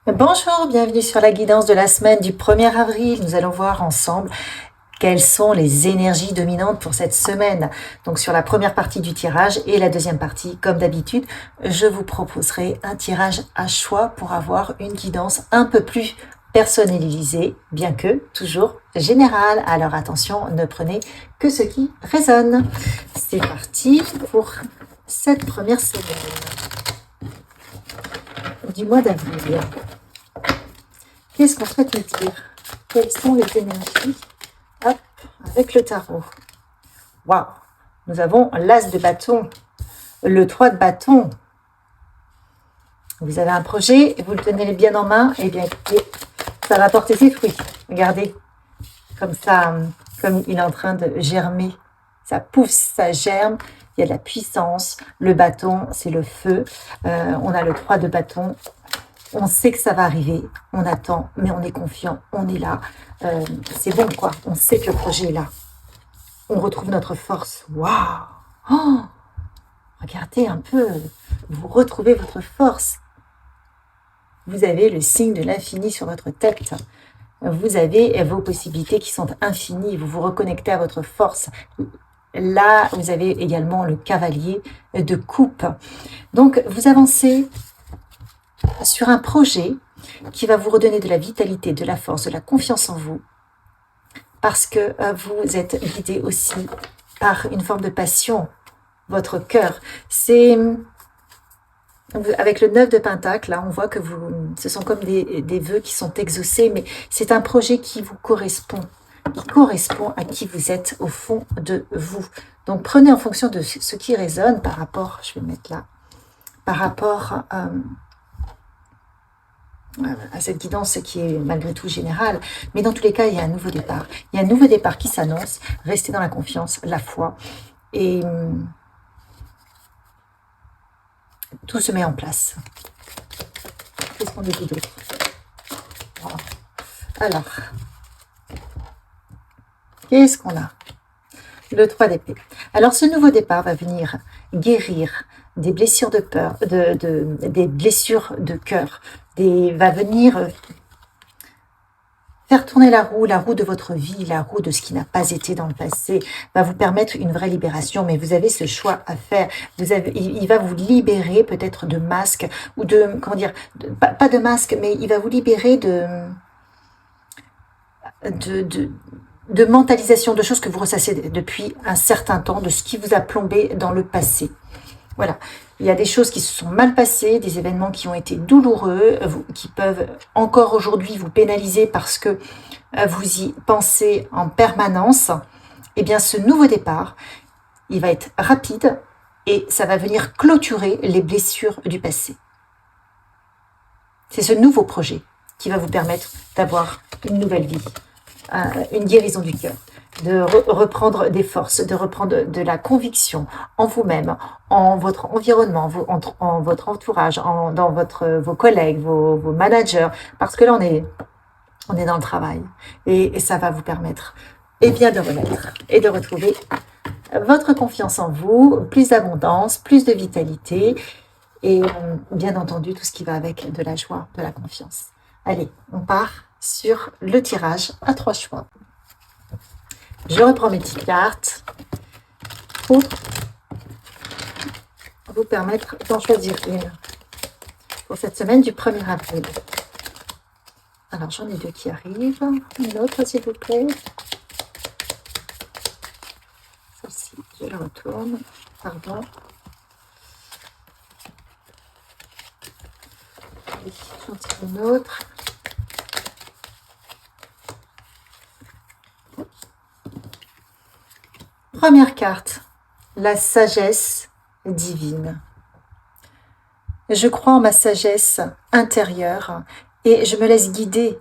Bonjour, bienvenue sur la guidance de la semaine du 1er avril. Nous allons voir ensemble quelles sont les énergies dominantes pour cette semaine. Donc sur la première partie du tirage et la deuxième partie, comme d'habitude, je vous proposerai un tirage à choix pour avoir une guidance un peu plus personnalisée, bien que toujours générale. Alors attention, ne prenez que ce qui résonne. C'est parti pour cette première semaine du mois d'avril. Qu'est-ce qu'on souhaite nous dire? Quelles sont les énergies? Hop, avec le tarot. Waouh! Nous avons l'as de bâton, le 3 de bâton. Vous avez un projet et vous le tenez bien en main, et bien écoutez, ça va porter ses fruits. Regardez, comme ça, comme il est en train de germer. Ça pousse, ça germe, il y a de la puissance. Le bâton, c'est le feu. On a le 3 de bâton. On sait que ça va arriver, on attend, mais on est confiant, on est là. C'est bon, quoi. On sait que le projet est là. On retrouve notre force. Waouh! Oh, regardez un peu. Vous retrouvez votre force. Vous avez le signe de l'infini sur votre tête. Vous avez vos possibilités qui sont infinies. Vous vous reconnectez à votre force. Là, vous avez également le cavalier de coupe. Donc, vous avancez sur un projet qui va vous redonner de la vitalité, de la force, de la confiance en vous, parce que vous êtes guidé aussi par une forme de passion, votre cœur. C'est avec le 9 de Pentacle, là, on voit que ce sont comme des vœux qui sont exaucés, mais c'est un projet qui vous correspond, à qui vous êtes au fond de vous. Donc prenez en fonction de ce qui résonne par rapport, je vais le mettre là, par rapport à cette guidance qui est malgré tout générale. Mais dans tous les cas, il y a un nouveau départ. Il y a un nouveau départ qui s'annonce. Restez dans la confiance, la foi. Et tout se met en place. Qu'est-ce qu'on dit d'autre? Alors, qu'est-ce qu'on a? Le 3 d'épée. Alors, ce nouveau départ va venir guérir des blessures de peur, des blessures de cœur, va venir faire tourner la roue de votre vie, la roue de ce qui n'a pas été dans le passé, va vous permettre une vraie libération, mais vous avez ce choix à faire. Il va vous libérer peut-être de masques, ou de, comment dire, pas de masques, mais il va vous libérer de mentalisation, de choses que vous ressassez depuis un certain temps, de ce qui vous a plombé dans le passé. Voilà, il y a des choses qui se sont mal passées, des événements qui ont été douloureux, qui peuvent encore aujourd'hui vous pénaliser parce que vous y pensez en permanence. Eh bien, ce nouveau départ, il va être rapide et ça va venir clôturer les blessures du passé. C'est ce nouveau projet qui va vous permettre d'avoir une nouvelle vie, une guérison du cœur, de reprendre des forces, de reprendre de la conviction en vous-même, en votre environnement, en votre entourage, dans vos collègues, vos managers, parce que là, on est dans le travail. Et ça va vous permettre bien de renaître et de retrouver votre confiance en vous, plus d'abondance, plus de vitalité et bien entendu, tout ce qui va avec de la joie, de la confiance. Allez, on part sur le tirage à 3 choix. Je reprends mes petites cartes pour vous permettre d'en choisir une pour cette semaine du 1er avril. Alors, j'en ai 2 qui arrivent. Une autre, s'il vous plaît. Celle-ci, je la retourne. Pardon. Et j'en tire une autre. Première carte, la sagesse divine. Je crois en ma sagesse intérieure et je me laisse guider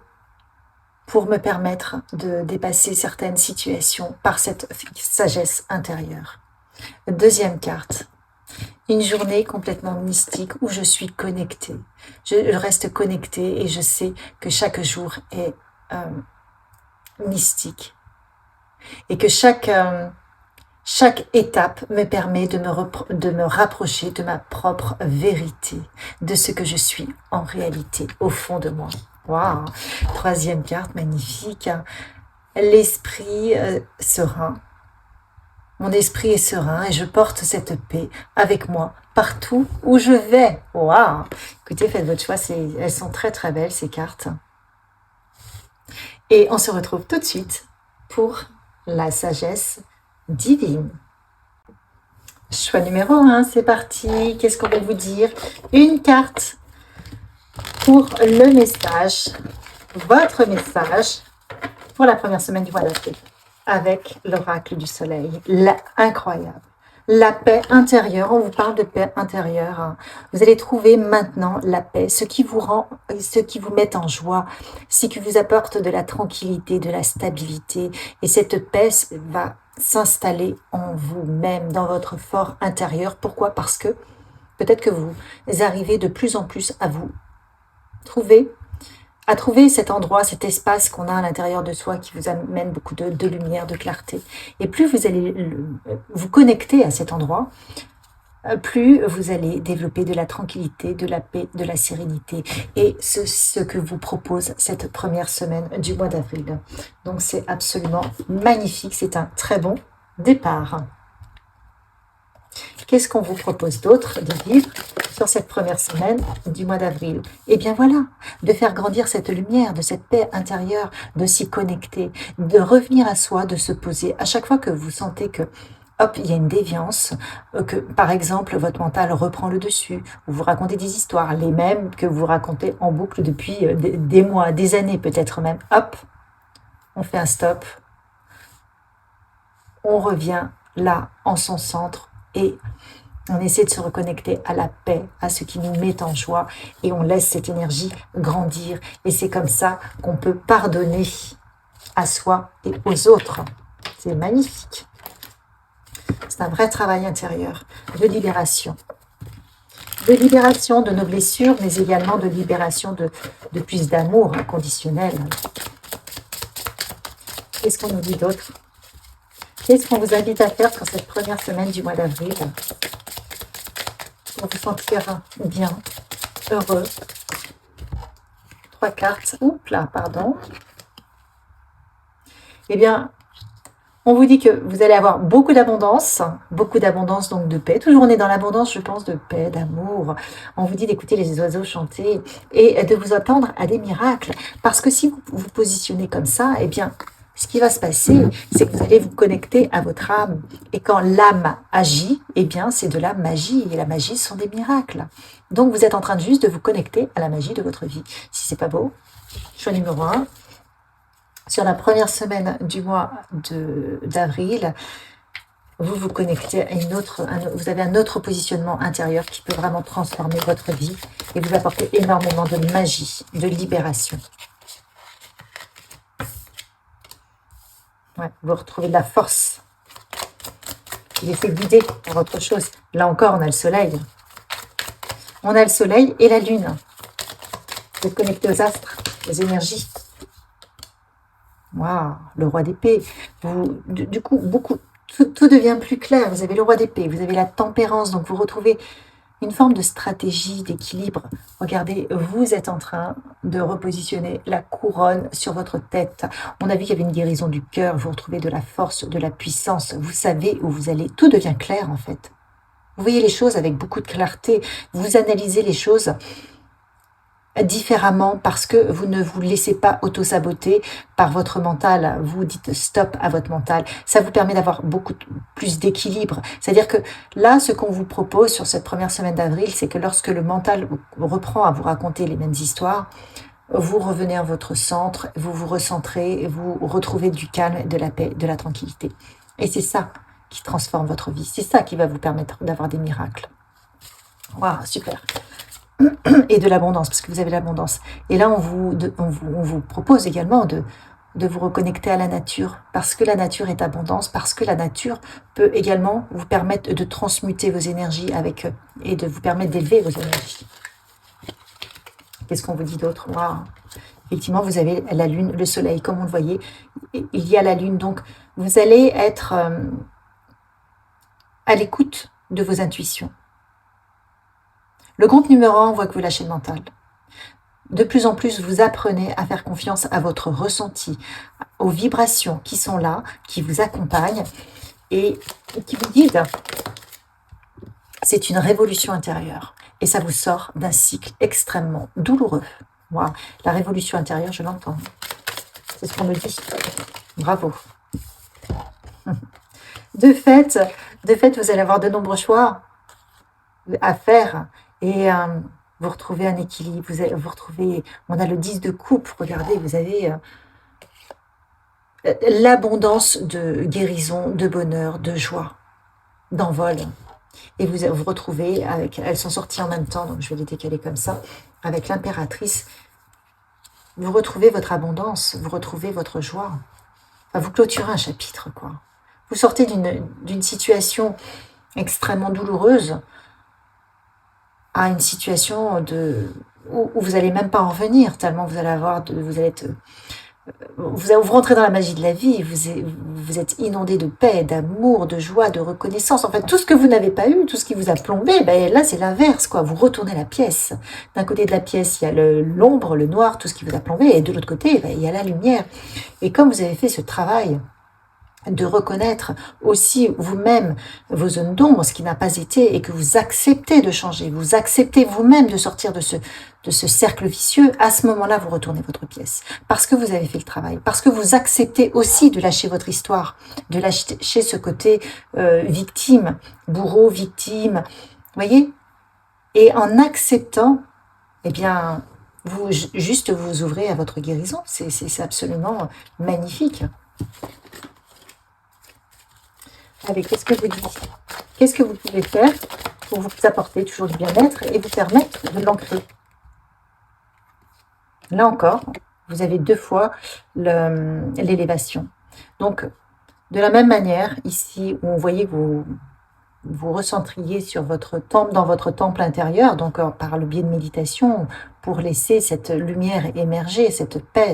pour me permettre de dépasser certaines situations par cette sagesse intérieure. Deuxième carte, une journée complètement mystique où je suis connectée. Je reste connectée et je sais que chaque jour est mystique et que chaque Chaque étape me permet de me rapprocher de ma propre vérité, de ce que je suis en réalité, au fond de moi. Waouh! Troisième carte, magnifique. L'esprit serein. Mon esprit est serein et je porte cette paix avec moi partout où je vais. Waouh! Écoutez, faites votre choix, elles sont très très belles ces cartes. Et on se retrouve tout de suite pour la sagesse divine. Choix numéro 1, c'est parti. Qu'est-ce qu'on va vous dire? Une carte pour le message, votre message pour la première semaine du mois d'avril avec l'oracle du soleil. Incroyable. La paix intérieure, on vous parle de paix intérieure. Vous allez trouver maintenant la paix, ce qui vous met en joie, ce qui vous apporte de la tranquillité, de la stabilité. Et cette paix va s'installer en vous-même, dans votre fort intérieur. Pourquoi? Parce que peut-être que vous arrivez de plus en plus à vous trouver cet endroit, cet espace qu'on a à l'intérieur de soi qui vous amène beaucoup de lumière, de clarté. Et plus vous allez vous connecter à cet endroit, plus vous allez développer de la tranquillité, de la paix, de la sérénité. Et c'est ce que vous propose cette première semaine du mois d'avril. Donc c'est absolument magnifique, c'est un très bon départ. Qu'est-ce qu'on vous propose d'autre de vivre sur cette première semaine du mois d'avril? Eh bien voilà, de faire grandir cette lumière, de cette paix intérieure, de s'y connecter, de revenir à soi, de se poser. À chaque fois que vous sentez que, hop, il y a une déviance, que par exemple votre mental reprend le dessus, ou vous racontez des histoires, les mêmes que vous racontez en boucle depuis des mois, des années peut-être même, hop, on fait un stop, on revient là, en son centre, et on essaie de se reconnecter à la paix, à ce qui nous met en joie, et on laisse cette énergie grandir. Et c'est comme ça qu'on peut pardonner à soi et aux autres. C'est magnifique. C'est un vrai travail intérieur de libération. De libération de nos blessures, mais également de libération de plus d'amour inconditionnel. Qu'est-ce qu'on nous dit d'autre? Qu'est-ce qu'on vous invite à faire pour cette première semaine du mois d'avril? Pour vous sentir bien, heureux. 3 cartes. Oups là, pardon. Eh bien, on vous dit que vous allez avoir beaucoup d'abondance donc de paix. Toujours on est dans l'abondance, je pense, de paix, d'amour. On vous dit d'écouter les oiseaux chanter et de vous attendre à des miracles. Parce que si vous vous positionnez comme ça, eh bien, ce qui va se passer, c'est que vous allez vous connecter à votre âme. Et quand l'âme agit, eh bien, c'est de la magie. Et la magie, ce sont des miracles. Donc, vous êtes en train de juste de vous connecter à la magie de votre vie. Si c'est pas beau, choix numéro 1. Sur la première semaine du mois d'avril, vous vous connectez à vous avez un autre positionnement intérieur qui peut vraiment transformer votre vie et vous apporter énormément de magie, de libération. Ouais, vous retrouvez de la force. Laissez guider par autre chose. Là encore, on a le soleil. On a le soleil et la lune. Vous êtes connecté aux astres, aux énergies. Waouh, le roi d'épée. Du coup, tout devient plus clair. Vous avez le roi d'épée, vous avez la tempérance, donc vous retrouvez une forme de stratégie, d'équilibre. Regardez, vous êtes en train de repositionner la couronne sur votre tête. On a vu qu'il y avait une guérison du cœur, vous retrouvez de la force, de la puissance. Vous savez où vous allez. Tout devient clair en fait. Vous voyez les choses avec beaucoup de clarté. Vous analysez les choses différemment parce que vous ne vous laissez pas auto-saboter par votre mental. Vous dites stop à votre mental. Ça vous permet d'avoir beaucoup plus d'équilibre. C'est-à-dire que là, ce qu'on vous propose sur cette première semaine d'avril, c'est que lorsque le mental reprend à vous raconter les mêmes histoires, vous revenez à votre centre, vous vous recentrez, vous retrouvez du calme, de la paix, de la tranquillité. Et c'est ça qui transforme votre vie. C'est ça qui va vous permettre d'avoir des miracles. Waouh, super. Et de l'abondance, parce que vous avez l'abondance. Et là, on vous propose également de vous reconnecter à la nature, parce que la nature est abondance, parce que la nature peut également vous permettre de transmuter vos énergies avec eux, et de vous permettre d'élever vos énergies. Qu'est-ce qu'on vous dit d'autre? Waouh. Effectivement, vous avez la lune, le soleil, comme on le voyait, il y a la lune, donc vous allez être à l'écoute de vos intuitions. Le groupe numéro 1, on voit que vous lâchez le mental. De plus en plus, vous apprenez à faire confiance à votre ressenti, aux vibrations qui sont là, qui vous accompagnent et qui vous guident. C'est une révolution intérieure et ça vous sort d'un cycle extrêmement douloureux. Wow. La révolution intérieure, je l'entends. C'est ce qu'on me dit. Bravo. De fait, vous allez avoir de nombreux choix à faire et vous retrouvez un équilibre. Vous retrouvez, on a le 10 de coupe, regardez, vous avez l'abondance de guérison, de bonheur, de joie, d'envol. Et vous vous retrouvez avec, elles sont sorties en même temps, donc je vais les décaler comme ça, avec l'impératrice. Vous retrouvez votre abondance, vous retrouvez votre joie. Enfin, vous clôturez un chapitre, quoi. Vous sortez d'une situation extrêmement douloureuse à une situation où vous n'allez même pas en revenir, tellement vous allez vous rentrez dans la magie de la vie, vous êtes inondé de paix, d'amour, de joie, de reconnaissance. En fait, tout ce que vous n'avez pas eu, tout ce qui vous a plombé, ben là, c'est l'inverse, quoi. Vous retournez la pièce. D'un côté de la pièce, il y a l'ombre, le noir, tout ce qui vous a plombé, et de l'autre côté, ben, il y a la lumière. Et comme vous avez fait ce travail de reconnaître aussi vous-même vos zones d'ombre, ce qui n'a pas été, et que vous acceptez de changer, vous acceptez vous-même de sortir de ce cercle vicieux, à ce moment-là, vous retournez votre pièce. Parce que vous avez fait le travail, parce que vous acceptez aussi de lâcher votre histoire, de lâcher ce côté victime, bourreau, victime, voyez. Et en acceptant, eh bien, vous ouvrez à votre guérison. C'est absolument magnifique. Allez, qu'est-ce que vous dites? Qu'est-ce que vous pouvez faire pour vous apporter toujours du bien-être et vous permettre de l'ancrer? Là encore, vous avez 2 fois l'élévation. Donc, de la même manière, ici, où on voyait que vous recentriez sur votre temple, dans votre temple intérieur, donc par le biais de méditation, pour laisser cette lumière émerger, cette paix,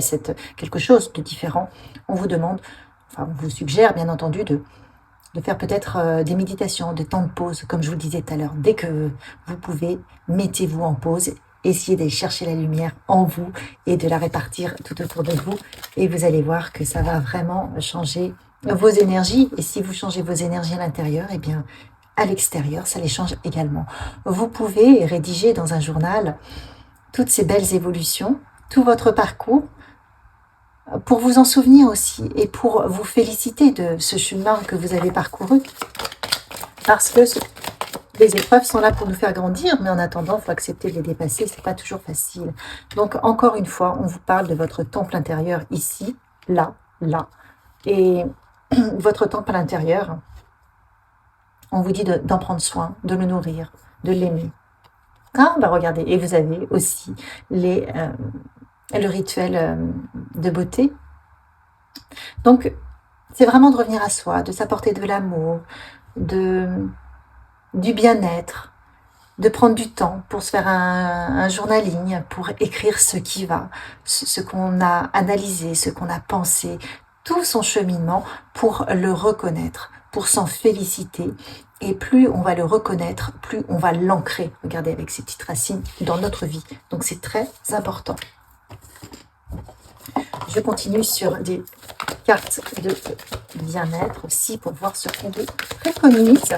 quelque chose de différent, on vous demande, enfin, on vous suggère bien entendu de faire peut-être des méditations, des temps de pause, comme je vous le disais tout à l'heure. Dès que vous pouvez, mettez-vous en pause, essayez d'aller chercher la lumière en vous et de la répartir tout autour de vous. Et vous allez voir que ça va vraiment changer vos énergies. Et si vous changez vos énergies à l'intérieur, eh bien, à l'extérieur, ça les change également. Vous pouvez rédiger dans un journal toutes ces belles évolutions, tout votre parcours, pour vous en souvenir aussi et pour vous féliciter de ce chemin que vous avez parcouru. Parce que les épreuves sont là pour nous faire grandir, mais en attendant, il faut accepter de les dépasser, c'est pas toujours facile. Donc, encore une fois, on vous parle de votre temple intérieur ici, là, là. Et votre temple intérieur, on vous dit d'en prendre soin, de le nourrir, de l'aimer. Ah, bah regardez, et vous avez aussi le rituel de beauté. Donc, c'est vraiment de revenir à soi, de s'apporter de l'amour, du bien-être, de prendre du temps pour se faire un journaling, pour écrire ce qui va, ce qu'on a analysé, ce qu'on a pensé, tout son cheminement pour le reconnaître, pour s'en féliciter. Et plus on va le reconnaître, plus on va l'ancrer, regardez, avec ces petites racines dans notre vie. Donc c'est très important. Je continue sur des cartes de bien-être aussi pour voir ce qu'on vous préconise.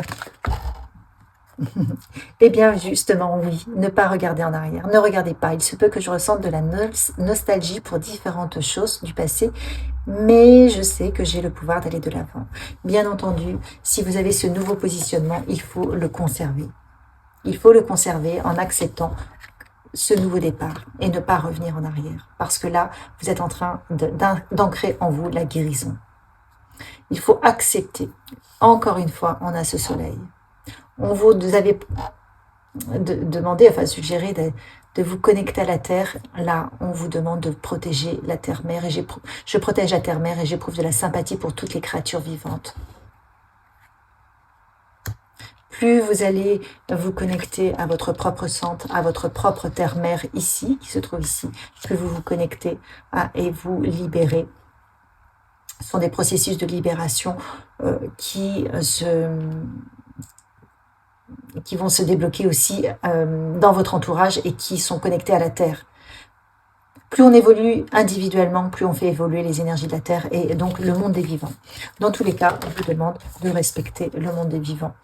Eh bien, justement, oui, ne pas regarder en arrière. Ne regardez pas. Il se peut que je ressente de la nostalgie pour différentes choses du passé, mais je sais que j'ai le pouvoir d'aller de l'avant. Bien entendu, si vous avez ce nouveau positionnement, il faut le conserver. Il faut le conserver en acceptant ce nouveau départ et ne pas revenir en arrière. Parce que là, vous êtes en train d'ancrer en vous la guérison. Il faut accepter. Encore une fois, on a ce soleil. On vous avait demandé, enfin suggéré de vous connecter à la Terre. Là, on vous demande de protéger la Terre-Mère. Et je protège la Terre-Mère et j'éprouve de la sympathie pour toutes les créatures vivantes. Plus vous allez vous connecter à votre propre centre, à votre propre terre-mère ici, qui se trouve ici, plus vous vous connectez et vous libérez. Ce sont des processus de libération qui qui vont se débloquer aussi dans votre entourage et qui sont connectés à la Terre. Plus on évolue individuellement, plus on fait évoluer les énergies de la Terre et donc le monde des vivants. Dans tous les cas, on vous demande de respecter le monde des vivants.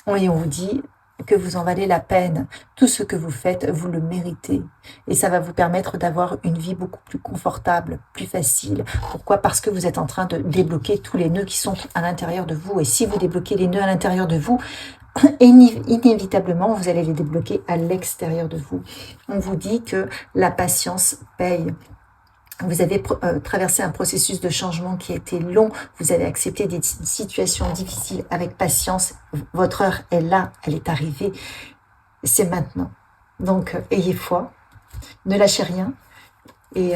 Et on vous dit que vous en valez la peine. Tout ce que vous faites, vous le méritez. Et ça va vous permettre d'avoir une vie beaucoup plus confortable, plus facile. Pourquoi? Parce que vous êtes en train de débloquer tous les nœuds qui sont à l'intérieur de vous. Et si vous débloquez les nœuds à l'intérieur de vous, inévitablement, vous allez les débloquer à l'extérieur de vous. On vous dit que la patience paye. Vous avez traversé un processus de changement qui a été long. Vous avez accepté des situations difficiles avec patience. Votre heure est là, elle est arrivée. C'est maintenant. Donc, ayez foi. Ne lâchez rien. Et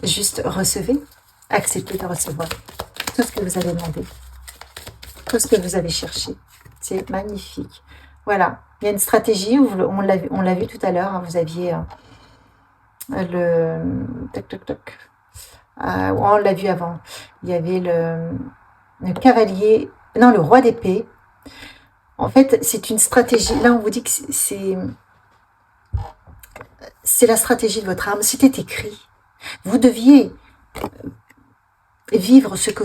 juste recevez. Acceptez de recevoir tout ce que vous avez demandé. Tout ce que vous avez cherché. C'est magnifique. Voilà. Il y a une stratégie, on l'a vu tout à l'heure. Hein, vous aviez le... on l'a vu avant. Il y avait le cavalier... Non, le roi d'épée. En fait, c'est une stratégie. Là, on vous dit que c'est la stratégie de votre âme. C'était écrit. Vous deviez vivre ce que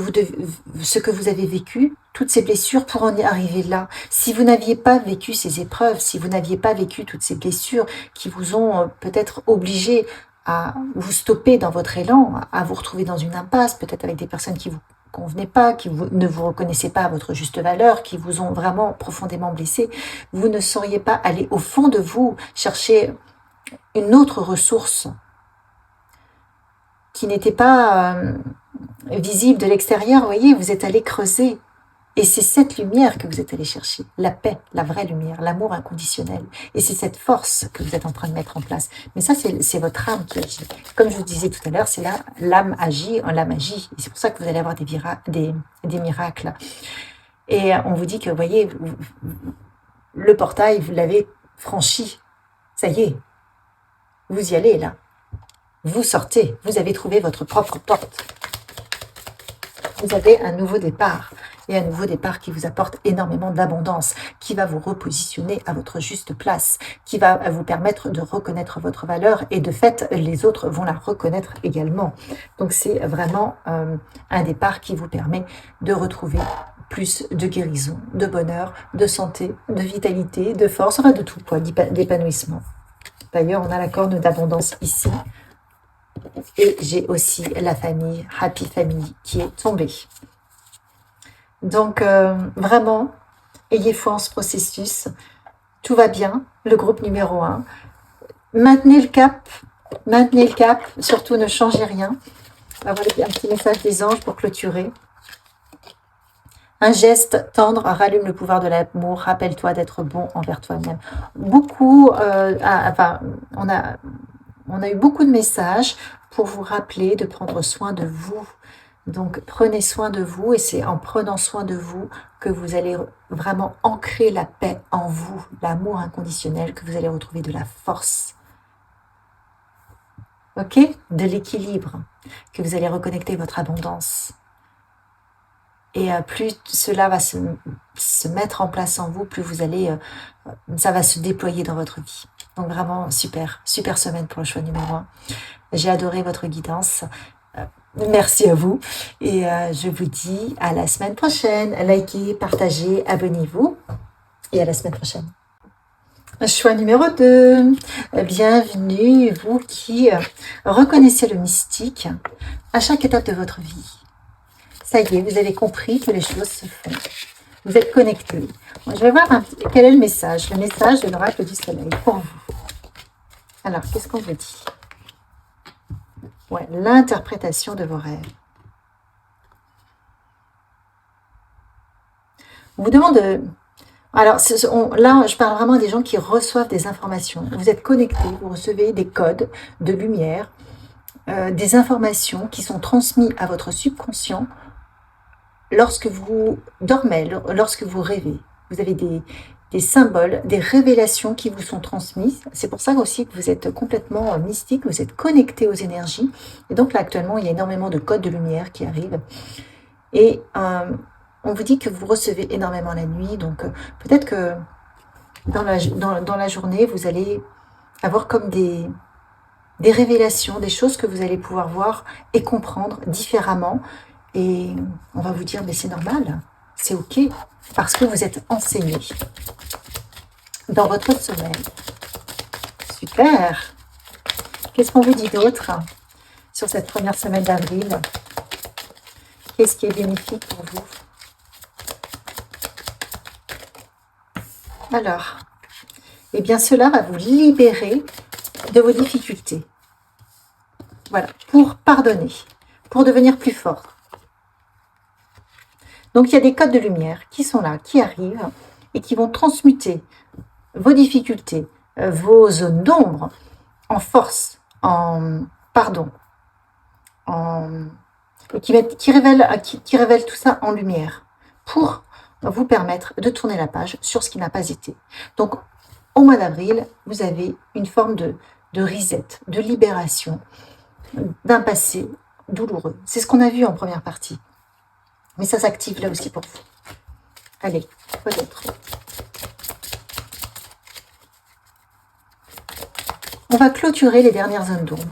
vous avez vécu, toutes ces blessures pour en y arriver là. Si vous n'aviez pas vécu ces épreuves, si vous n'aviez pas vécu toutes ces blessures qui vous ont peut-être obligé à vous stopper dans votre élan, à vous retrouver dans une impasse, peut-être avec des personnes qui vous convenaient pas, ne vous reconnaissaient pas à votre juste valeur, qui vous ont vraiment profondément blessé, vous ne sauriez pas aller au fond de vous, chercher une autre ressource qui n'était pas visible de l'extérieur. Vous voyez, vous êtes allé creuser. Et c'est cette lumière que vous êtes allé chercher, la paix, la vraie lumière, l'amour inconditionnel. Et c'est cette force que vous êtes en train de mettre en place. Mais ça, c'est votre âme qui agit. Comme je vous disais tout à l'heure, c'est là, l'âme agit en la magie. Et c'est pour ça que vous allez avoir des miracles. Et on vous dit que, vous voyez, le portail, vous l'avez franchi. Ça y est, vous y allez là. Vous sortez, vous avez trouvé votre propre porte. Vous avez un nouveau départ. Et un nouveau départ qui vous apporte énormément d'abondance, qui va vous repositionner à votre juste place, qui va vous permettre de reconnaître votre valeur et de fait, les autres vont la reconnaître également. Donc c'est vraiment un départ qui vous permet de retrouver plus de guérison, de bonheur, de santé, de vitalité, de force, enfin de tout, quoi, d'épanouissement. D'ailleurs, on a la corne d'abondance ici. Et j'ai aussi la famille, Happy Family, qui est tombée. Donc, vraiment, ayez foi en ce processus. Tout va bien, le groupe numéro 1. Maintenez le cap, surtout ne changez rien. On va voir un petit message des anges pour clôturer. Un geste tendre rallume le pouvoir de l'amour. Rappelle-toi d'être bon envers toi-même. Beaucoup, on a eu beaucoup de messages pour vous rappeler de prendre soin de vous. Donc, prenez soin de vous et c'est en prenant soin de vous que vous allez vraiment ancrer la paix en vous, l'amour inconditionnel, que vous allez retrouver de la force. Ok? De l'équilibre, que vous allez reconnecter votre abondance. Et plus cela va se mettre en place en vous, plus vous allez, ça va se déployer dans votre vie. Donc vraiment, super semaine pour le choix numéro 1. J'ai adoré votre guidance. Merci à vous et je vous dis à la semaine prochaine. Likez, partagez, abonnez-vous et à la semaine prochaine. Choix numéro 2. Bienvenue, vous qui reconnaissez le mystique à chaque étape de votre vie. Ça y est, vous avez compris que les choses se font. Vous êtes connectés. Je vais voir quel est le message. Le message de l'oracle du soleil pour vous. Alors, qu'est-ce qu'on vous dit ? Ouais, l'interprétation de vos rêves. On vous demande de... Alors, là, je parle vraiment des gens qui reçoivent des informations. Vous êtes connectés, vous recevez des codes de lumière, des informations qui sont transmises à votre subconscient lorsque vous dormez, lorsque vous rêvez. Vous avez des symboles, des révélations qui vous sont transmises. C'est pour ça aussi que vous êtes complètement mystique, vous êtes connecté aux énergies. Et donc là, actuellement, il y a énormément de codes de lumière qui arrivent. Et on vous dit que vous recevez énormément la nuit. Donc peut-être que dans la journée, vous allez avoir comme des révélations, des choses que vous allez pouvoir voir et comprendre différemment. Et on va vous dire, mais c'est normal, c'est OK, parce que vous êtes enseigné dans votre sommeil. Super. Qu'est-ce qu'on vous dit d'autre sur cette première semaine d'avril? Qu'est-ce qui est bénéfique pour vous? Alors, eh bien, cela va vous libérer de vos difficultés. Voilà, pour pardonner, pour devenir plus fort. Donc, il y a des codes de lumière qui sont là, qui arrivent et qui vont transmuter vos difficultés, vos zones d'ombre en force, en pardon, qui révèlent tout ça en lumière pour vous permettre de tourner la page sur ce qui n'a pas été. Donc, au mois d'avril, vous avez une forme de reset, de libération d'un passé douloureux. C'est ce qu'on a vu en première partie. Mais ça s'active là aussi pour vous. Allez, quoi d'autre? On va clôturer les dernières zones d'ombre,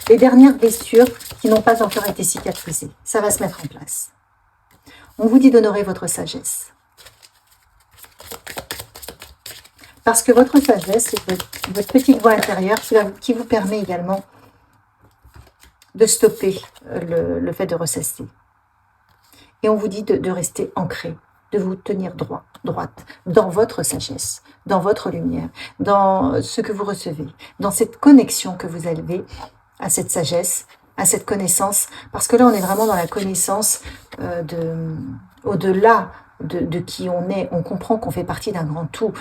les dernières blessures qui n'ont pas encore été cicatrisées. Ça va se mettre en place. On vous dit d'honorer votre sagesse. Parce que votre sagesse, c'est votre petite voix intérieure qui vous permet également de stopper le fait de ressasser. Et on vous dit de rester ancré, de vous tenir droite, dans votre sagesse, dans votre lumière, dans ce que vous recevez, dans cette connexion que vous avez à cette sagesse, à cette connaissance. Parce que là, on est vraiment dans la connaissance au-delà de qui on est. On comprend qu'on fait partie d'un grand tout.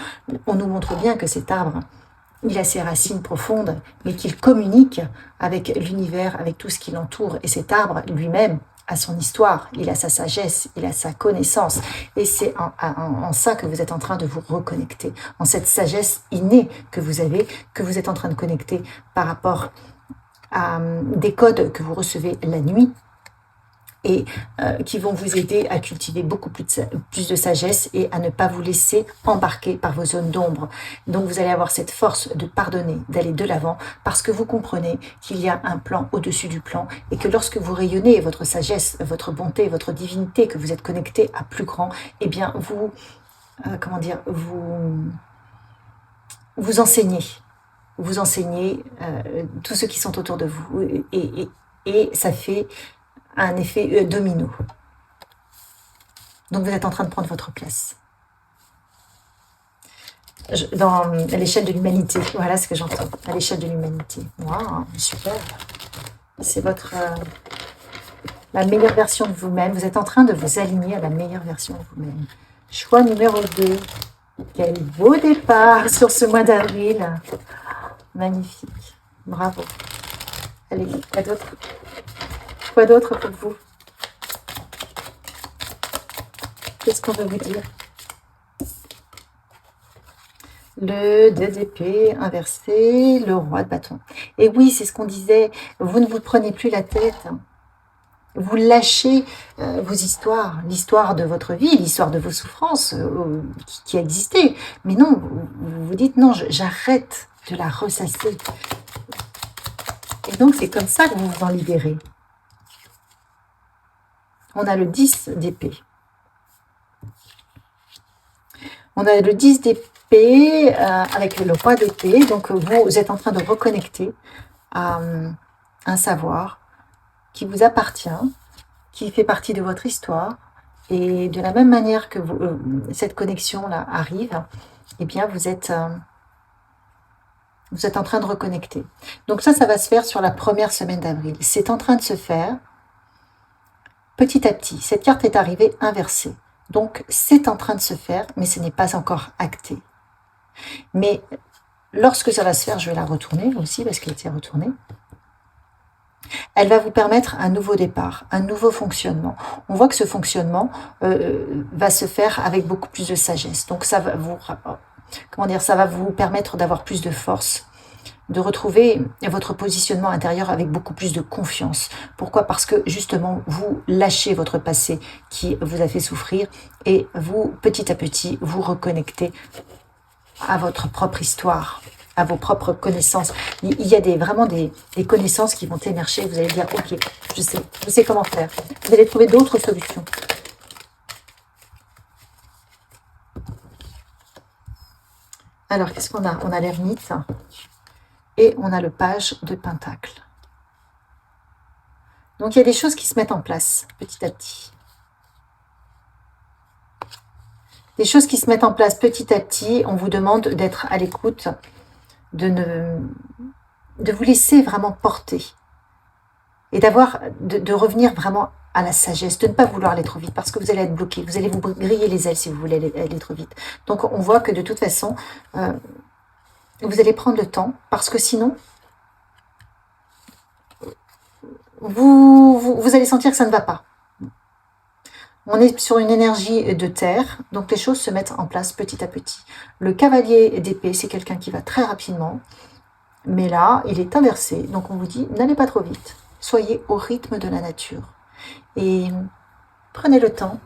On nous montre bien que cet arbre, il a ses racines profondes, mais qu'il communique avec l'univers, avec tout ce qui l'entoure. Et cet arbre lui-même a son histoire, il a sa sagesse, il a sa connaissance. Et c'est en ça que vous êtes en train de vous reconnecter, en cette sagesse innée que vous avez, que vous êtes en train de connecter par rapport à des codes que vous recevez la nuit, et qui vont vous aider à cultiver beaucoup plus de sagesse et à ne pas vous laisser embarquer par vos zones d'ombre. Donc vous allez avoir cette force de pardonner, d'aller de l'avant, parce que vous comprenez qu'il y a un plan au-dessus du plan et que lorsque vous rayonnez votre sagesse, votre bonté, votre divinité, que vous êtes connecté à plus grand, eh bien vous, vous enseignez. Vous enseignez tous ceux qui sont autour de vous. Et ça fait un effet domino. Donc vous êtes en train de prendre votre place. Dans l'échelle de l'humanité, voilà ce que j'entends, à l'échelle de l'humanité. Waouh, super. C'est la meilleure version de vous-même. Vous êtes en train de vous aligner à la meilleure version de vous-même. Choix numéro 2. Quel beau départ sur ce mois d'avril. Magnifique. Bravo. Allez, quoi d'autre? Quoi d'autre pour vous? Qu'est-ce qu'on veut vous dire? Le 2 d'épée inversé, le roi de bâton. Et oui, c'est ce qu'on disait, vous ne vous prenez plus la tête. Vous lâchez vos histoires, l'histoire de votre vie, l'histoire de vos souffrances qui a existé. Mais non, vous vous dites non, j'arrête de la ressasser. Et donc, c'est comme ça que vous vous en libérez. On a le 10 d'épée. On a le 10 d'épée avec le roi d'épée. Donc, vous êtes en train de reconnecter à un savoir qui vous appartient, qui fait partie de votre histoire. Et de la même manière que cette connexion-là arrive, eh bien, vous êtes en train de reconnecter. Donc ça va se faire sur la première semaine d'avril. C'est en train de se faire petit à petit. Cette carte est arrivée inversée. Donc, c'est en train de se faire, mais ce n'est pas encore acté. Mais lorsque ça va se faire, je vais la retourner aussi, parce qu'elle était retournée. Elle va vous permettre un nouveau départ, un nouveau fonctionnement. On voit que ce fonctionnement va se faire avec beaucoup plus de sagesse. Donc, ça va ça va vous permettre d'avoir plus de force, de retrouver votre positionnement intérieur avec beaucoup plus de confiance. Pourquoi? Parce que justement, vous lâchez votre passé qui vous a fait souffrir et vous, petit à petit, vous reconnectez à votre propre histoire, à vos propres connaissances. Il y a vraiment des connaissances qui vont émerger. Vous allez dire, ok, je sais comment faire. Vous allez trouver d'autres solutions. Alors, qu'est-ce qu'on a? On a l'ermite et on a le page de Pentacle. Donc, il y a des choses qui se mettent en place petit à petit. Des choses qui se mettent en place petit à petit. On vous demande d'être à l'écoute, de vous laisser vraiment porter et de revenir vraiment à la sagesse, de ne pas vouloir aller trop vite parce que vous allez être bloqué, vous allez vous griller les ailes si vous voulez aller trop vite. Donc on voit que de toute façon, vous allez prendre le temps parce que sinon, vous allez sentir que ça ne va pas. On est sur une énergie de terre, donc les choses se mettent en place petit à petit. Le cavalier d'épée, c'est quelqu'un qui va très rapidement, mais là, il est inversé. Donc on vous dit, n'allez pas trop vite. Soyez au rythme de la nature. Et prenez le temps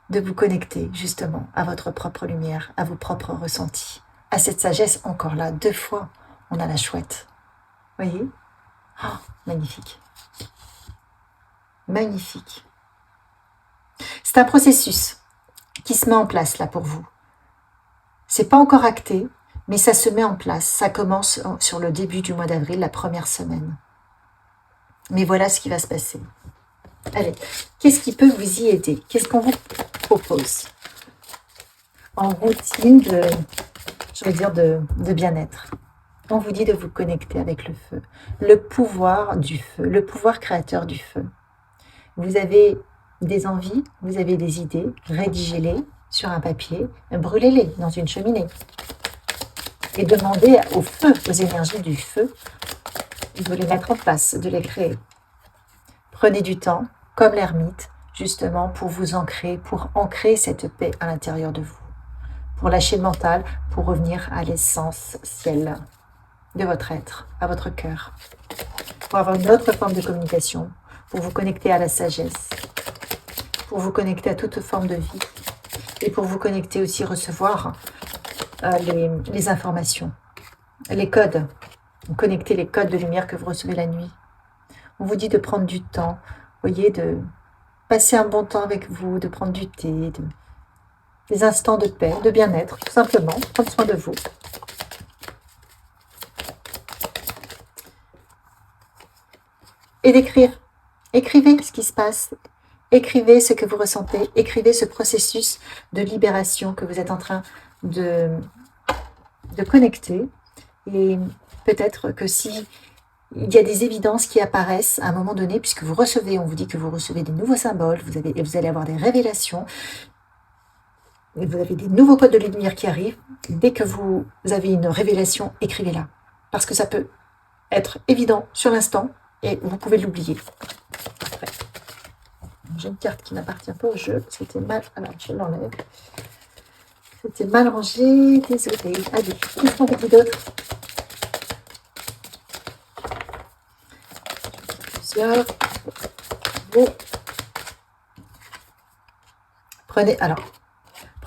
de vous connecter justement à votre propre lumière, à vos propres ressentis, à cette sagesse encore là. 2 fois, on a la chouette. Voyez? Oh, magnifique. Magnifique. C'est un processus qui se met en place là pour vous. C'est pas encore acté, mais ça se met en place. Ça commence sur le début du mois d'avril, la première semaine. Mais voilà ce qui va se passer. Allez, qu'est-ce qui peut vous y aider? Qu'est-ce qu'on vous propose en routine de bien-être? On vous dit de vous connecter avec le feu, le pouvoir du feu, le pouvoir créateur du feu. Vous avez des envies, vous avez des idées, rédigez-les sur un papier, brûlez-les dans une cheminée et demandez au feu, aux énergies du feu, de les mettre en place, de les créer. Prenez du temps, comme l'ermite, justement pour vous ancrer, pour ancrer cette paix à l'intérieur de vous, pour lâcher le mental, pour revenir à l'essence ciel de votre être, à votre cœur, pour avoir une autre forme de communication, pour vous connecter à la sagesse, pour vous connecter à toute forme de vie et pour vous connecter aussi, recevoir les informations, les codes, connecter les codes de lumière que vous recevez la nuit. On vous dit de prendre du temps, voyez, de passer un bon temps avec vous, de prendre du thé, des instants de paix, de bien-être, tout simplement, prendre soin de vous. Et d'écrire. Écrivez ce qui se passe. Écrivez ce que vous ressentez. Écrivez ce processus de libération que vous êtes en train de connecter. Et peut-être que si il y a des évidences qui apparaissent à un moment donné, puisque vous recevez, on vous dit que vous recevez des nouveaux symboles, vous allez avoir des révélations, et vous avez des nouveaux codes de lumière qui arrivent. Dès que vous avez une révélation, écrivez-la. Parce que ça peut être évident sur l'instant, et vous pouvez l'oublier. Après. J'ai une carte qui n'appartient pas au jeu, c'était mal, alors je l'enlève. C'était mal rangé, désolé. Allez, qu'est-ce qu'on vous dit d'autre?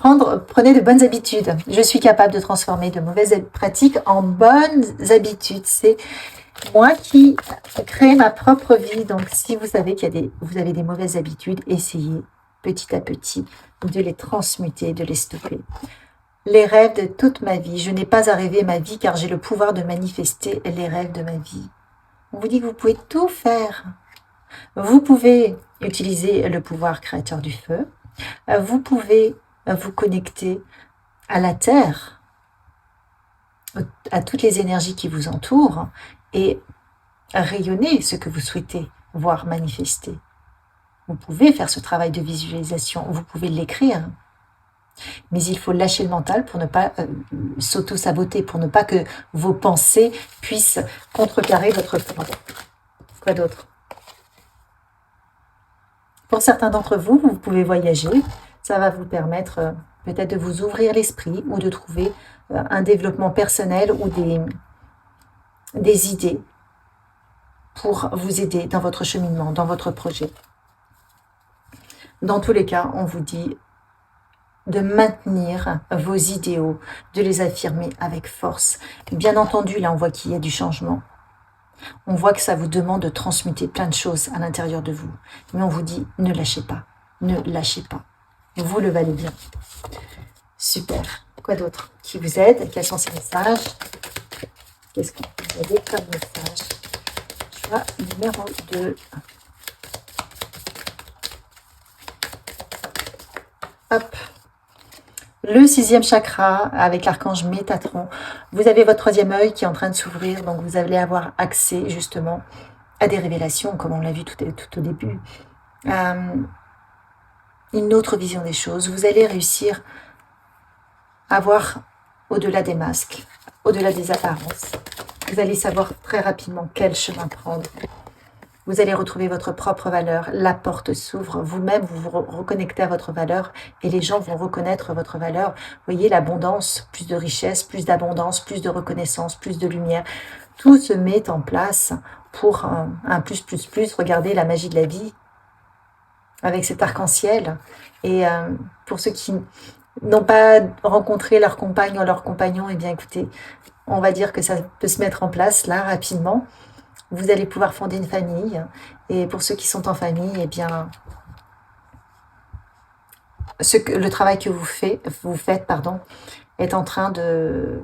Vous prenez de bonnes habitudes. Je suis capable de transformer de mauvaises pratiques en bonnes habitudes. C'est moi qui crée ma propre vie. Donc, si vous savez vous avez des mauvaises habitudes, essayez petit à petit de les transmuter, de les stopper. Les rêves de toute ma vie. Je n'ai pas à rêver ma vie car j'ai le pouvoir de manifester les rêves de ma vie. On vous dit que vous pouvez tout faire. Vous pouvez utiliser le pouvoir créateur du feu. Vous pouvez vous connecter à la terre, à toutes les énergies qui vous entourent et rayonner ce que vous souhaitez voir manifester. Vous pouvez faire ce travail de visualisation, vous pouvez l'écrire. Mais il faut lâcher le mental pour ne pas s'auto-saboter, pour ne pas que vos pensées puissent contrecarrer votre plan. Quoi d'autre? Pour certains d'entre vous, vous pouvez voyager. Ça va vous permettre peut-être de vous ouvrir l'esprit ou de trouver un développement personnel ou des idées pour vous aider dans votre cheminement, dans votre projet. Dans tous les cas, on vous dit de maintenir vos idéaux, de les affirmer avec force. Bien entendu, là, on voit qu'il y a du changement. On voit que ça vous demande de transmuter plein de choses à l'intérieur de vous. Mais on vous dit, ne lâchez pas, ne lâchez pas. Vous le valez bien. Super. Quoi d'autre qui vous aide? Quels sont ces messages? Qu'est-ce que vous avez comme message? Choix numéro 2. Hop. Le 6e chakra avec l'archange Métatron. Vous avez votre 3e œil qui est en train de s'ouvrir, donc vous allez avoir accès justement à des révélations, comme on l'a vu tout au début. Une autre vision des choses. Vous allez réussir à voir au-delà des masques, au-delà des apparences. Vous allez savoir très rapidement quel chemin prendre. Vous allez retrouver votre propre valeur. La porte s'ouvre. Vous-même, vous vous reconnectez à votre valeur et les gens vont reconnaître votre valeur. Vous voyez l'abondance, plus de richesse, plus d'abondance, plus de reconnaissance, plus de lumière. Tout se met en place pour un plus, plus, plus. Regardez la magie de la vie avec cet arc-en-ciel. Et pour ceux qui n'ont pas rencontré leur compagne ou leur compagnon, eh bien écoutez, on va dire que ça peut se mettre en place là rapidement. Vous allez pouvoir fonder une famille. Et pour ceux qui sont en famille, eh bien, le travail que vous faites, est en train de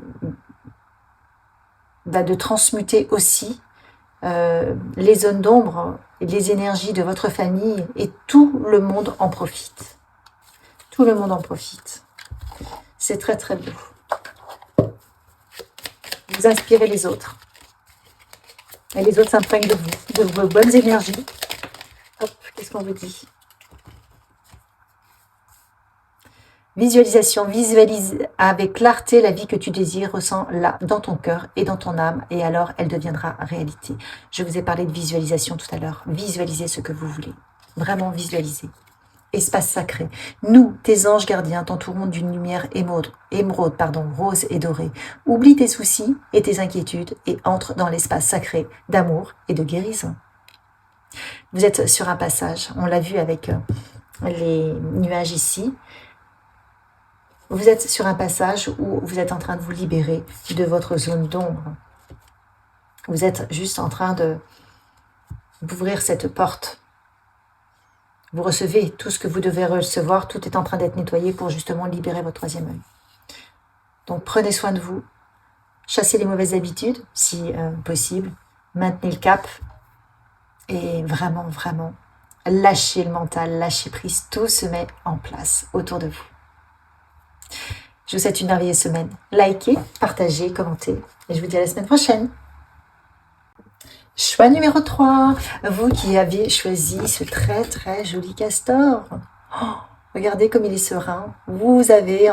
transmuter aussi les zones d'ombre, les énergies de votre famille, et tout le monde en profite. Tout le monde en profite. C'est très très beau. Vous inspirez les autres. Et les autres s'imprègnent de vous, de vos bonnes énergies. Hop, qu'est-ce qu'on vous dit? Visualisation, visualise avec clarté la vie que tu désires, ressens-la dans ton cœur et dans ton âme, et alors elle deviendra réalité. Je vous ai parlé de visualisation tout à l'heure. Visualisez ce que vous voulez. Vraiment visualisez. Espace sacré. Nous, tes anges gardiens, t'entourons d'une lumière rose et dorée. Oublie tes soucis et tes inquiétudes et entre dans l'espace sacré d'amour et de guérison. Vous êtes sur un passage, on l'a vu avec les nuages ici. Vous êtes sur un passage où vous êtes en train de vous libérer de votre zone d'ombre. Vous êtes juste en train d'ouvrir cette porte. Vous recevez tout ce que vous devez recevoir, tout est en train d'être nettoyé pour justement libérer votre 3e œil. Donc prenez soin de vous, chassez les mauvaises habitudes si possible, maintenez le cap et vraiment, vraiment, lâchez le mental, lâchez prise, tout se met en place autour de vous. Je vous souhaite une merveilleuse semaine. Likez, partagez, commentez et je vous dis à la semaine prochaine. Choix numéro 3, vous qui avez choisi ce très très joli castor. Oh, regardez comme il est serein. Vous avez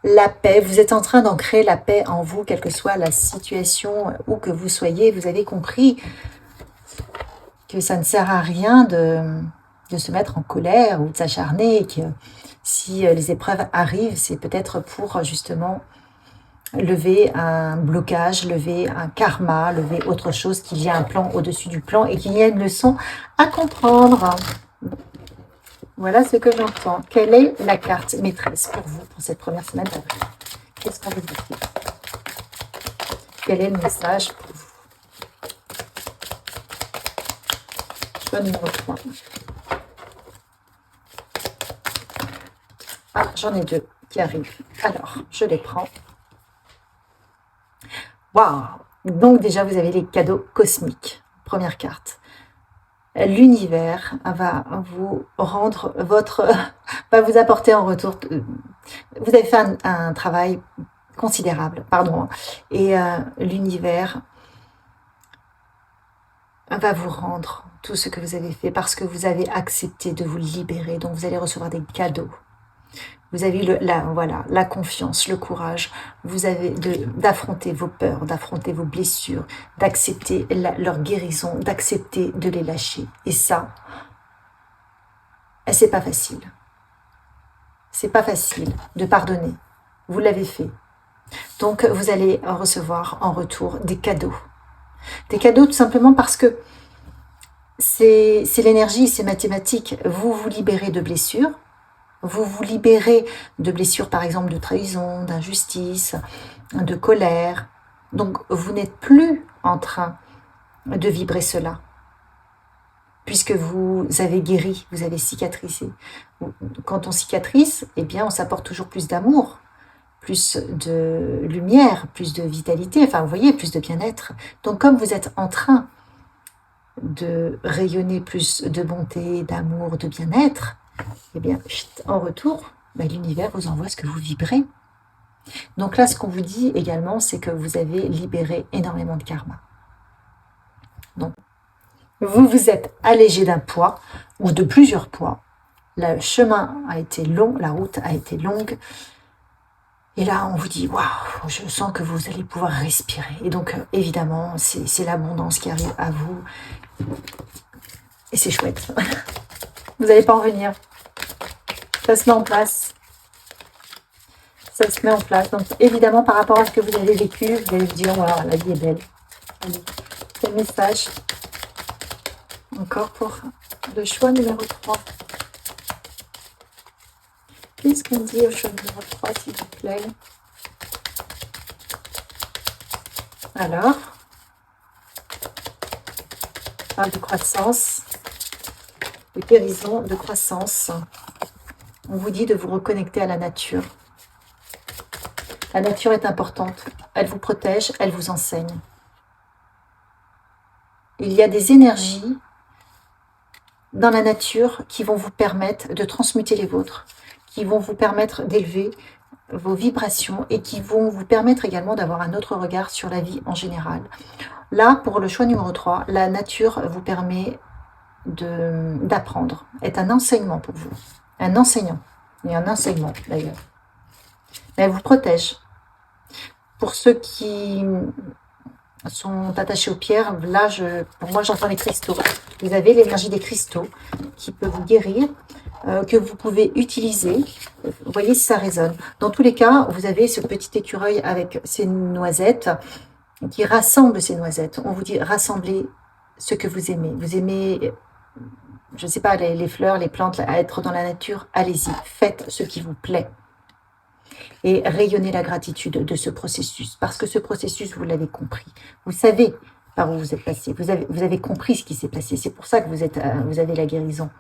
la paix, vous êtes en train d'ancrer la paix en vous, quelle que soit la situation où que vous soyez. Vous avez compris que ça ne sert à rien de se mettre en colère ou de s'acharner, que si les épreuves arrivent, c'est peut-être pour justement lever un blocage, lever un karma, lever autre chose, qu'il y a un plan au-dessus du plan et qu'il y a une leçon à comprendre. Voilà ce que j'entends. Quelle est la carte maîtresse pour vous pour cette première semaine d'avril? Qu'est-ce qu'on vous dit? Quel est le message pour vous? Choix numéro 3. Ah, j'en ai 2 qui arrivent. Alors, je les prends. Waouh! Donc déjà, vous avez les cadeaux cosmiques. Première carte. L'univers va vous rendre va vous apporter en retour. Vous avez fait un travail considérable, pardon. Et l'univers va vous rendre tout ce que vous avez fait parce que vous avez accepté de vous libérer. Donc vous allez recevoir des cadeaux. Vous avez eu la confiance, le courage, vous avez d'affronter vos peurs, d'affronter vos blessures, d'accepter leur guérison, d'accepter de les lâcher. Et ça, c'est pas facile. C'est pas facile de pardonner. Vous l'avez fait. Donc, vous allez recevoir en retour des cadeaux. Des cadeaux tout simplement parce que c'est l'énergie, c'est mathématique. Vous vous libérez de blessures. Vous vous libérez de blessures, par exemple, de trahison, d'injustice, de colère. Donc, vous n'êtes plus en train de vibrer cela, puisque vous avez guéri, vous avez cicatrisé. Quand on cicatrise, eh bien, on s'apporte toujours plus d'amour, plus de lumière, plus de vitalité, enfin, vous voyez, plus de bien-être. Donc, comme vous êtes en train de rayonner plus de bonté, d'amour, de bien-être, eh bien, en retour, l'univers vous envoie ce que vous vibrez. Donc là, ce qu'on vous dit également, c'est que vous avez libéré énormément de karma. Donc, vous vous êtes allégé d'un poids ou de plusieurs poids. Le chemin a été long, la route a été longue. Et là, on vous dit, waouh, je sens que vous allez pouvoir respirer. Et donc, évidemment, c'est l'abondance qui arrive à vous. Et c'est chouette. Vous n'allez pas en revenir. Ça se met en place. Ça se met en place. Donc, évidemment, par rapport à ce que vous avez vécu, vous allez vous dire, waouh, la vie est belle. Allez, quel message. Encore pour le choix numéro 3. Qu'est-ce qu'on dit au choix numéro 3, s'il vous plaît? Alors, on parle de croissance, de guérison, de croissance. On vous dit de vous reconnecter à la nature. La nature est importante. Elle vous protège, elle vous enseigne. Il y a des énergies dans la nature qui vont vous permettre de transmuter les vôtres, qui vont vous permettre d'élever vos vibrations et qui vont vous permettre également d'avoir un autre regard sur la vie en général. Là, pour le choix numéro 3, la nature vous permet d'apprendre, est un enseignement pour vous, un enseignant, et un enseignement d'ailleurs. Elle vous protège. Pour ceux qui sont attachés aux pierres, là, pour moi, j'entends les cristaux. Vous avez l'énergie des cristaux qui peut vous guérir, que vous pouvez utiliser. Vous voyez si ça résonne. Dans tous les cas, vous avez ce petit écureuil avec ses noisettes qui rassemble ces noisettes. On vous dit rassemblez ce que vous aimez. Vous aimez, je ne sais pas, les fleurs, les plantes, à être dans la nature, allez-y. Faites ce qui vous plaît. Et rayonnez la gratitude de ce processus. Parce que ce processus, vous l'avez compris. Vous savez par où vous êtes passé. Vous avez compris ce qui s'est passé. C'est pour ça que vous avez la guérison.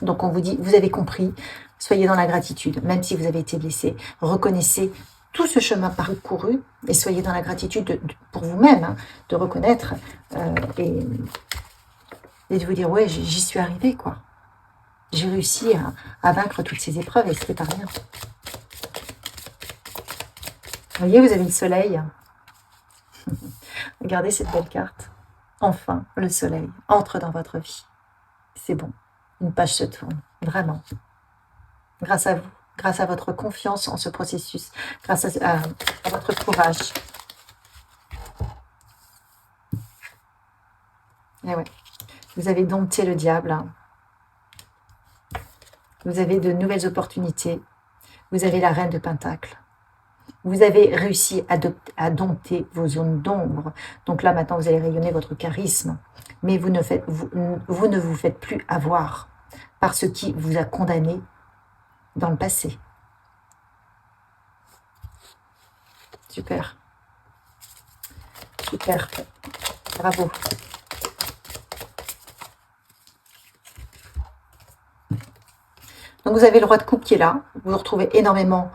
Donc on vous dit, vous avez compris, soyez dans la gratitude. Même si vous avez été blessé, reconnaissez tout ce chemin parcouru et soyez dans la gratitude pour vous-même, hein, de reconnaître et de vous dire, ouais, j'y suis arrivée, quoi. J'ai réussi à vaincre toutes ces épreuves et c'était pas rien. Vous voyez, vous avez le soleil. Regardez cette belle carte. Enfin, le soleil entre dans votre vie. C'est bon. Une page se tourne. Vraiment. Grâce à vous. Grâce à votre confiance en ce processus. Grâce à votre courage. Et ouais. Vous avez dompté le diable. Vous avez de nouvelles opportunités. Vous avez la reine de Pentacle. Vous avez réussi à dompter vos zones d'ombre. Donc là, maintenant, vous allez rayonner votre charisme. Mais vous ne vous faites plus avoir par ce qui vous a condamné dans le passé. Super. Super. Bravo. Donc vous avez le roi de coupe qui est là. Vous retrouvez énormément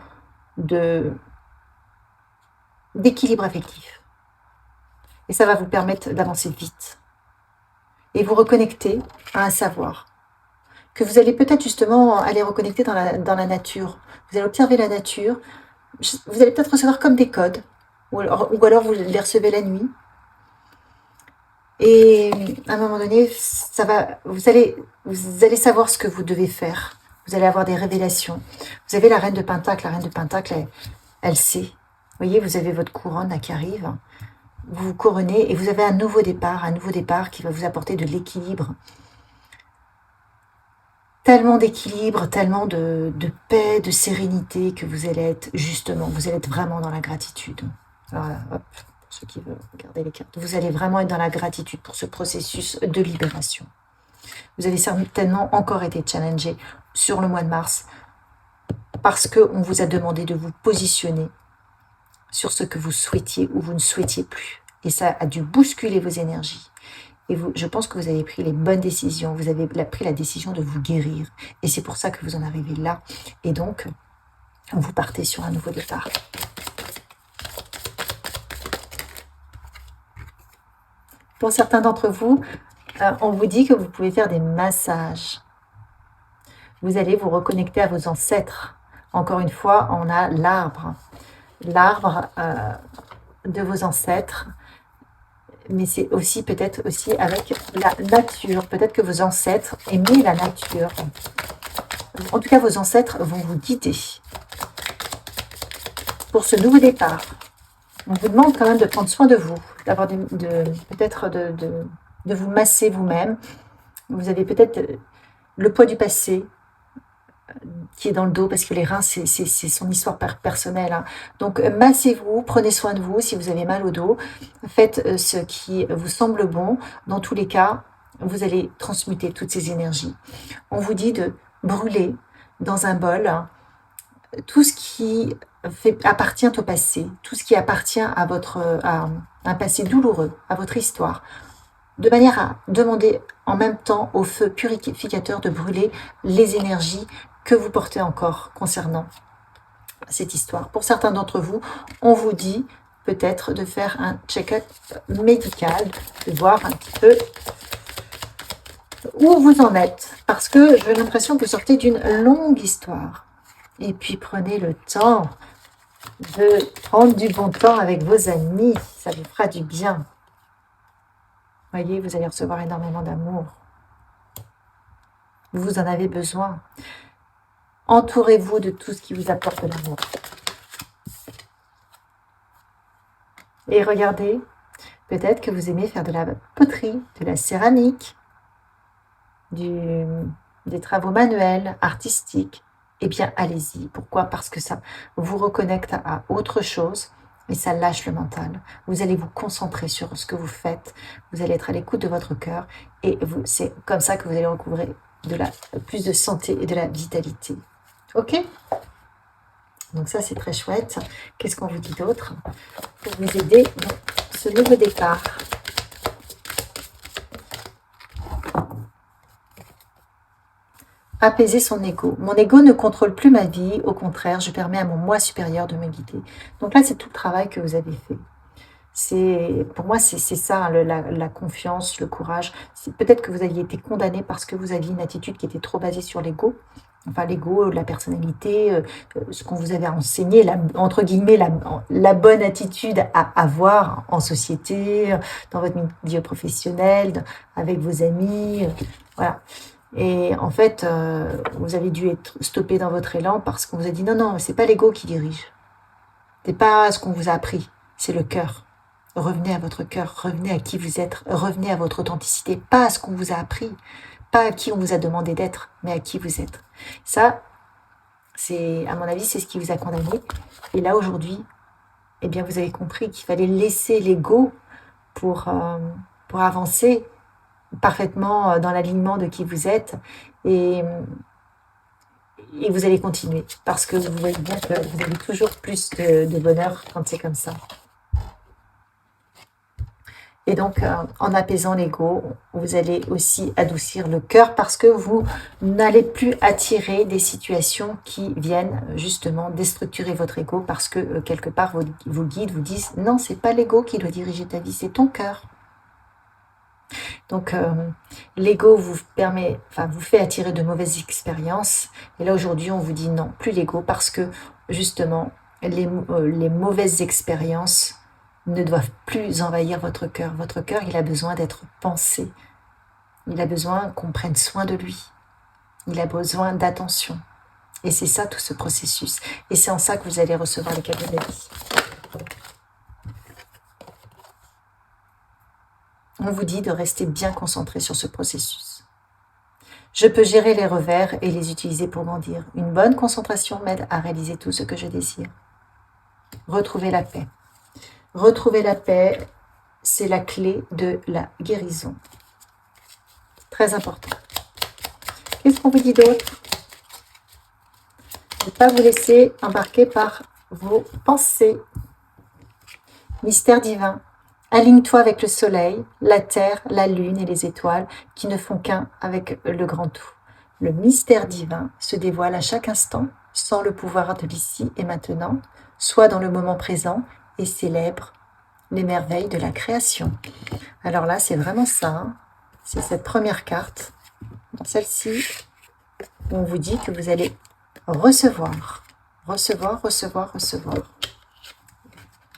d'équilibre affectif. Et ça va vous permettre d'avancer vite. Et vous reconnecter à un savoir. Que vous allez peut-être justement aller reconnecter dans la nature. Vous allez observer la nature. Vous allez peut-être recevoir comme des codes. Ou alors vous les recevez la nuit. Et à un moment donné, vous allez savoir ce que vous devez faire. Vous allez avoir des révélations. Vous avez la reine de Pentacle. La reine de Pentacle, elle sait. Vous voyez, vous avez votre couronne là, qui arrive. Vous vous couronnez et vous avez un nouveau départ qui va vous apporter de l'équilibre. Tellement d'équilibre, tellement de paix, de sérénité que vous allez être justement, vous allez être vraiment dans la gratitude. Alors là, hop, pour ceux qui veulent regarder les cartes, vous allez vraiment être dans la gratitude pour ce processus de libération. Vous avez certainement encore été challengé sur le mois de mars parce qu'on vous a demandé de vous positionner sur ce que vous souhaitiez ou vous ne souhaitiez plus. Et ça a dû bousculer vos énergies. Et vous, je pense que vous avez pris les bonnes décisions. Vous avez pris la décision de vous guérir. Et c'est pour ça que vous en arrivez là. Et donc, vous partez sur un nouveau départ. Pour certains d'entre vous, on vous dit que vous pouvez faire des massages. Vous allez vous reconnecter à vos ancêtres. Encore une fois, on a l'arbre. L'arbre de vos ancêtres. Mais c'est aussi peut-être aussi avec la nature. Peut-être que vos ancêtres aimaient la nature. En tout cas, vos ancêtres vont vous guider pour ce nouveau départ. On vous demande quand même de prendre soin de vous, d'avoir peut-être de vous masser vous-même. Vous avez peut-être le poids du passé qui est dans le dos, parce que les reins, c'est son histoire personnelle. Hein. Donc, massez-vous, prenez soin de vous si vous avez mal au dos. Faites ce qui vous semble bon. Dans tous les cas, vous allez transmuter toutes ces énergies. On vous dit de brûler dans un bol tout ce qui appartient au passé, tout ce qui appartient à un passé douloureux, à votre histoire, de manière à demander en même temps au feu purificateur de brûler les énergies que vous portez encore concernant cette histoire. Pour certains d'entre vous, on vous dit peut-être de faire un check-up médical, de voir un petit peu où vous en êtes, parce que j'ai l'impression que vous sortez d'une longue histoire. Et puis prenez le temps de prendre du bon temps avec vos amis, ça vous fera du bien. Voyez, vous allez recevoir énormément d'amour. Vous en avez besoin. Entourez-vous de tout ce qui vous apporte de l'amour. Et regardez, peut-être que vous aimez faire de la poterie, de la céramique, des travaux manuels, artistiques. Eh bien, allez-y. Pourquoi? Parce que ça vous reconnecte à autre chose et ça lâche le mental. Vous allez vous concentrer sur ce que vous faites. Vous allez être à l'écoute de votre cœur et c'est comme ça que vous allez recouvrer plus de santé et de la vitalité. Ok? Donc ça, c'est très chouette. Qu'est-ce qu'on vous dit d'autre pour vous aider dans ce nouveau départ? Apaiser son ego. Mon ego ne contrôle plus ma vie. Au contraire, je permets à mon moi supérieur de me guider. Donc là, c'est tout le travail que vous avez fait. Pour moi, c'est ça, hein, la confiance, le courage. Peut-être que vous aviez été condamné parce que vous aviez une attitude qui était trop basée sur l'ego. Enfin, l'ego, la personnalité, ce qu'on vous avait enseigné, entre guillemets, la bonne attitude à avoir en société, dans votre milieu professionnel, avec vos amis, voilà. Et en fait, vous avez dû être stoppé dans votre élan parce qu'on vous a dit non, c'est pas l'ego qui dirige. C'est pas ce qu'on vous a appris, c'est le cœur. Revenez à votre cœur, revenez à qui vous êtes, revenez à votre authenticité, pas à ce qu'on vous a appris, pas à qui on vous a demandé d'être, mais à qui vous êtes. Ça, à mon avis, c'est ce qui vous a condamné. Et là, aujourd'hui, eh bien, vous avez compris qu'il fallait laisser l'ego pour avancer parfaitement dans l'alignement de qui vous êtes. Et vous allez continuer, parce que vous voyez bien que vous avez toujours plus de bonheur quand c'est comme ça. Et donc, en apaisant l'ego, vous allez aussi adoucir le cœur parce que vous n'allez plus attirer des situations qui viennent justement déstructurer votre ego parce que quelque part, vos guides vous disent « Non, c'est pas l'ego qui doit diriger ta vie, c'est ton cœur. » Donc, l'ego vous fait attirer de mauvaises expériences. Et là, aujourd'hui, on vous dit non, plus l'ego parce que justement, les mauvaises expériences ne doivent plus envahir votre cœur. Votre cœur, il a besoin d'être pensé. Il a besoin qu'on prenne soin de lui. Il a besoin d'attention. Et c'est ça, tout ce processus. Et c'est en ça que vous allez recevoir les cadeaux de la vie. On vous dit de rester bien concentré sur ce processus. Je peux gérer les revers et les utiliser pour grandir. Une bonne concentration m'aide à réaliser tout ce que je désire. Retrouver la paix. Retrouver la paix, c'est la clé de la guérison. Très important. Qu'est-ce qu'on vous dit d'autre? Ne pas vous laisser embarquer par vos pensées. Mystère divin. Aligne-toi avec le soleil, la terre, la lune et les étoiles qui ne font qu'un avec le grand tout. Le mystère divin se dévoile à chaque instant, sans le pouvoir de l'ici et maintenant, soit dans le moment présent et célèbre les merveilles de la création. Alors là, c'est vraiment ça. Hein. C'est cette première carte, dans celle-ci, où on vous dit que vous allez recevoir. Recevoir, recevoir, recevoir.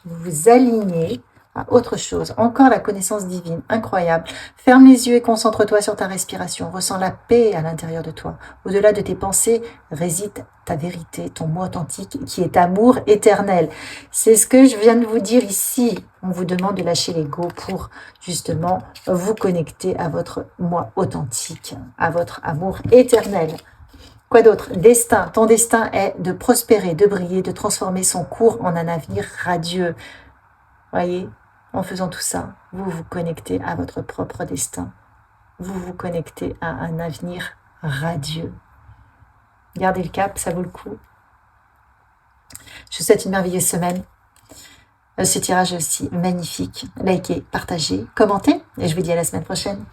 Vous vous alignez à autre chose. Encore la connaissance divine, incroyable. Ferme les yeux et concentre-toi sur ta respiration. Ressens la paix à l'intérieur de toi. Au-delà de tes pensées réside ta vérité, ton moi authentique qui est amour éternel. C'est ce que je viens de vous dire ici. On vous demande de lâcher l'ego pour justement vous connecter à votre moi authentique, à votre amour éternel. Quoi d'autre? Destin. Ton destin est de prospérer, de briller, de transformer son cours en un avenir radieux. Voyez, en faisant tout ça, vous vous connectez à votre propre destin. Vous vous connectez à un avenir radieux. Gardez le cap, ça vaut le coup. Je vous souhaite une merveilleuse semaine. Ce tirage est aussi magnifique. Likez, partagez, commentez. Et je vous dis à la semaine prochaine.